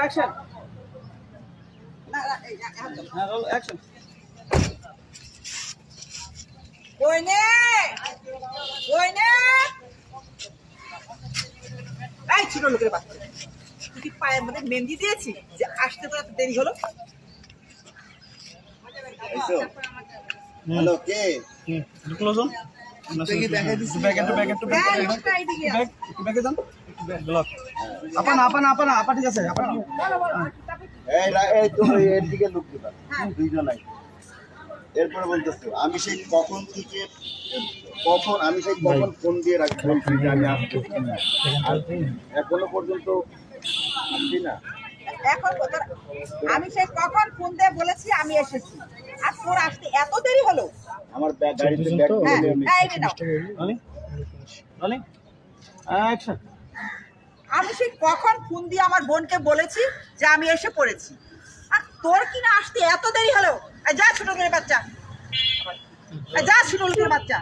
Action. হ্যাঁ roll action. কইনে কইনে এই ছোট লোকের বাচ্চা, তুই কি পায়ের মধ্যে মেহেন্দি দিয়েছি যে আসতে তো এত দেরি হলো? Hello K? Close on. আপা ঠিক আছে আপা। এই তো এর দিকে লোক দিবা দুইজন নাই। এরপরে বলতেছো আমি সেই কখন ফোন দিয়ে রাখছি বলছি যে আমি আসছি, এখনো পর্যন্ত আসছি না। এখন আমি সেই কখন ফোন দিয়ে বলেছি আমি এসেছি, আর তোর আসতে এত দেরি হলো? আমার গাড়িতে ব্যাগ হ্যাঁ করে আমি এই রে নাও। Rolling action. আমি সেই কখন ফোন দিয়ে আমার বোনকে বলেছি যে আমি এসে পড়েছি, আর তোর কি না আসতে এত দেরি হলো? এই যা ছোট লোকের বাচ্চা, এই যা ছোট লোকের বাচ্চা।